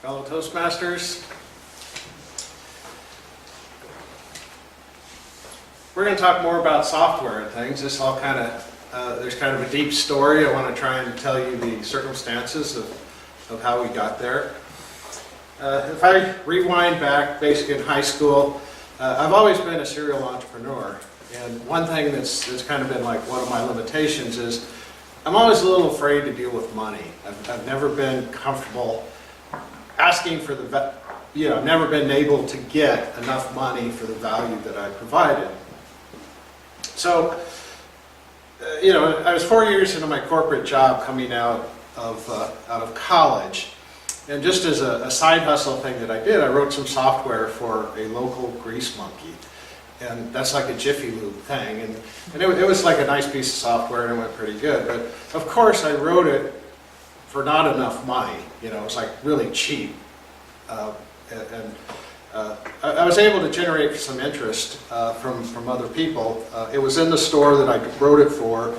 Fellow Toastmasters, we're going to talk more about software and things. This all kind of, there's kind of a deep story. I want to try and tell you the circumstances of how we got there. If I rewind back, basically in high school, I've always been a serial entrepreneur. And one thing that's kind of been like one of my limitations is I'm always a little afraid to deal with money. I've never been comfortable asking for the, never been able to get enough money for the value that I provided. So, I was 4 years into my corporate job coming out of college. And just as a side hustle thing that I did, I wrote some software for a local grease monkey. And that's like a Jiffy Lube thing. And it was like a nice piece of software and it went pretty good. But of course I wrote it for not enough money. It was like really cheap. I was able to generate some interest from other people. It was in the store that I wrote it for.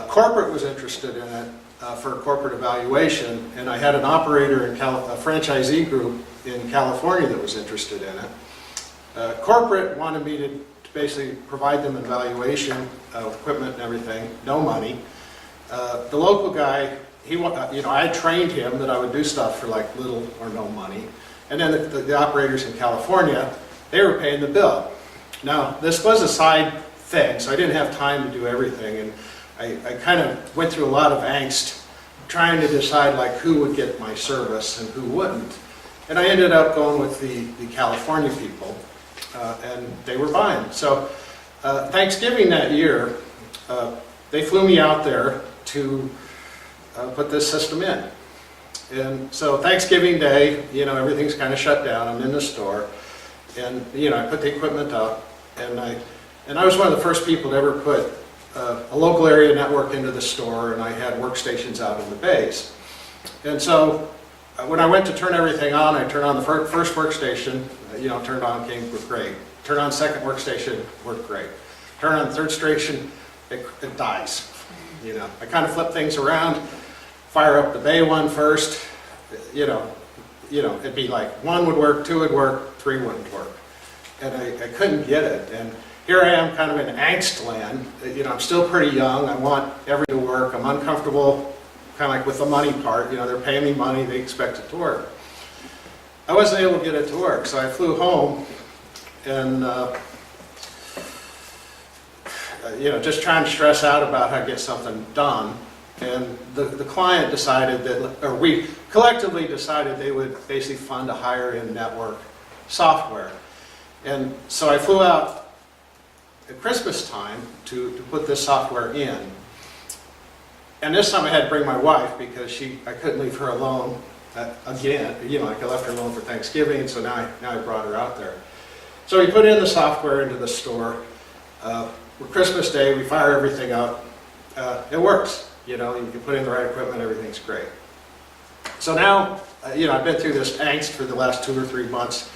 Corporate was interested in it for corporate evaluation. And I had an operator in a franchisee group in California that was interested in it. Corporate wanted me to basically provide them an evaluation of equipment and everything, no money. The local guy, I trained him that I would do stuff for like little or no money. And then the operators in California, they were paying the bill. Now, this was a side thing, so I didn't have time to do everything. And I kind of went through a lot of angst trying to decide like who would get my service and who wouldn't. And I ended up going with the California people. And they were buying. So Thanksgiving that year, they flew me out there to put this system in. And so Thanksgiving Day, everything's kind of shut down. I'm in the store, and I put the equipment up, and I was one of the first people to ever put a local area network into the store, and I had workstations out in the bays. And so when I went to turn everything on, I turned on the first workstation, turned on, came with great. Turn on second workstation, worked great. Turn on third station, it dies. I kind of flip things around, fire up the bay one first, it'd be like 1 would work, 2 would work, 3 wouldn't work. And I couldn't get it. And here I am kind of in angst land. I'm still pretty young, I want everything to work, I'm uncomfortable, kind of like with the money part, they're paying me money, they expect it to work. I wasn't able to get it to work, so I flew home and, just trying to stress out about how to get something done. And the client decided that, or we collectively decided they would basically fund a higher-end network software. And so I flew out at Christmas time to put this software in. And this time I had to bring my wife because I couldn't leave her alone. Again, I left her alone for Thanksgiving, so now I brought her out there. So we put in the software into the store. For Christmas Day, we fire everything up. It works. You can put in the right equipment, everything's great. So now, I've been through this angst for the last 2 or 3 months.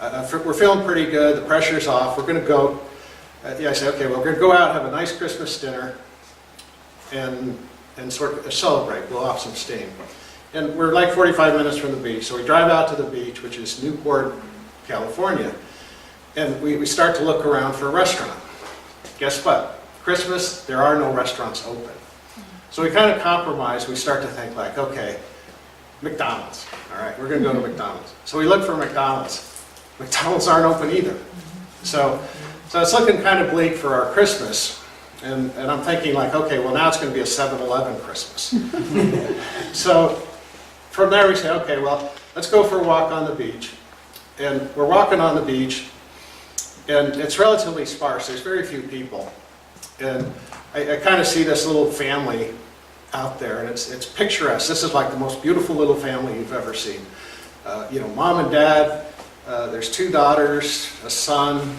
We're feeling pretty good. The pressure's off. We're going to go. I said, okay, well, we're going to go out, have a nice Christmas dinner, and sort of celebrate, blow off some steam. And we're like 45 minutes from the beach, so we drive out to the beach, which is Newport, California, and we start to look around for a restaurant. Guess what? Christmas, there are no restaurants open. So we kind of compromise. We start to think like, okay, McDonald's. All right, we're going to go to McDonald's. So we look for McDonald's. McDonald's aren't open either. So it's looking kind of bleak for our Christmas. And I'm thinking like, okay, well now it's going to be a 7-Eleven Christmas. So from there we say, okay, well, let's go for a walk on the beach. And we're walking on the beach, and it's relatively sparse. There's very few people. And I kind of see this little family out there, and it's picturesque. This is like the most beautiful little family you've ever seen. Mom and dad, there's 2 daughters, a son.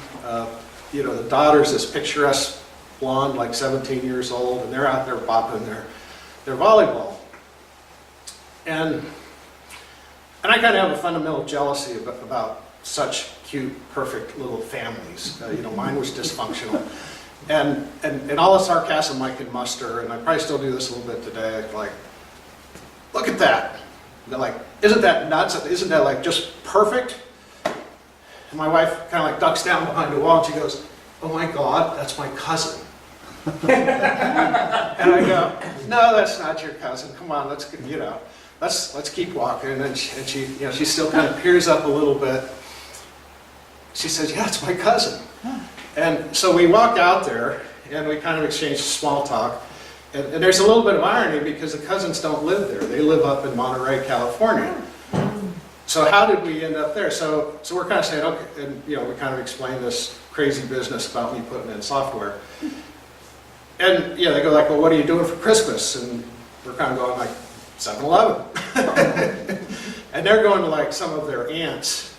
The daughter's this picturesque blonde, like 17 years old, and they're out there bopping their volleyball. And I kind of have a fundamental jealousy about such cute, perfect little families. Mine was dysfunctional. And all the sarcasm I can muster, and I probably still do this a little bit today, like, look at that. They're like, isn't that nuts? Isn't that like just perfect? And my wife kind of like ducks down behind the wall and she goes, oh my God, that's my cousin. And I go, no, that's not your cousin. Come on, let's keep walking. And she, she still kind of peers up a little bit. She says, yeah, it's my cousin. And so we walk out there and we kind of exchange small talk. And there's a little bit of irony because the cousins don't live there. They live up in Monterey, California. So how did we end up there? So we're kind of saying, okay, and we kind of explain this crazy business about me putting in software. And they go like, well, what are you doing for Christmas? And we're kind of going like 7-Eleven. And they're going to like some of their aunts.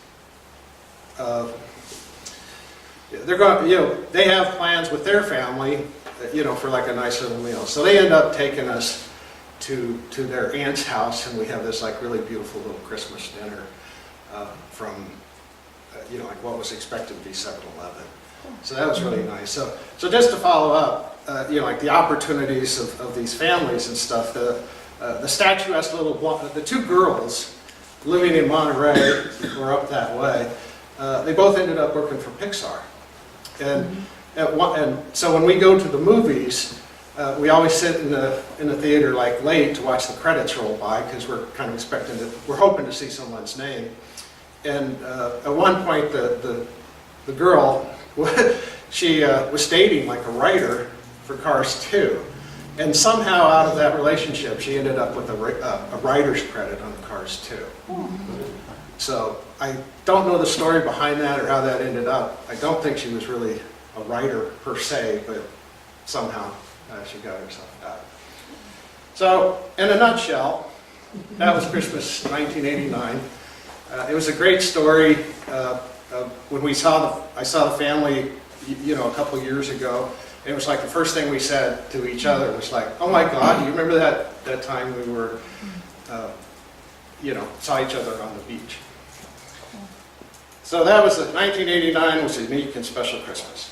They're going, they have plans with their family, for like a nice little meal. So they end up taking us to their aunt's house, and we have this like really beautiful little Christmas dinner from, like what was expected to be 7-Eleven. So that was really nice. So just to follow up, like the opportunities of these families and stuff, the statuesque the two girls living in Monterey or up that way, they both ended up working for Pixar. And so when we go to the movies, we always sit in the theater like late to watch the credits roll by because we're kind of we're hoping to see someone's name. And at one point, the girl, she was dating like a writer for Cars 2. And somehow out of that relationship, she ended up with a writer's credit on Cars 2. So I don't know the story behind that or how that ended up. I don't think she was really a writer per se, but somehow she got herself out. So in a nutshell, that was Christmas 1989. It was a great story. When I saw the family, a couple years ago. It was like the first thing we said to each other was like, "Oh my God, do you remember that time we were, saw each other on the beach?" So that was 1989 was a unique and special Christmas.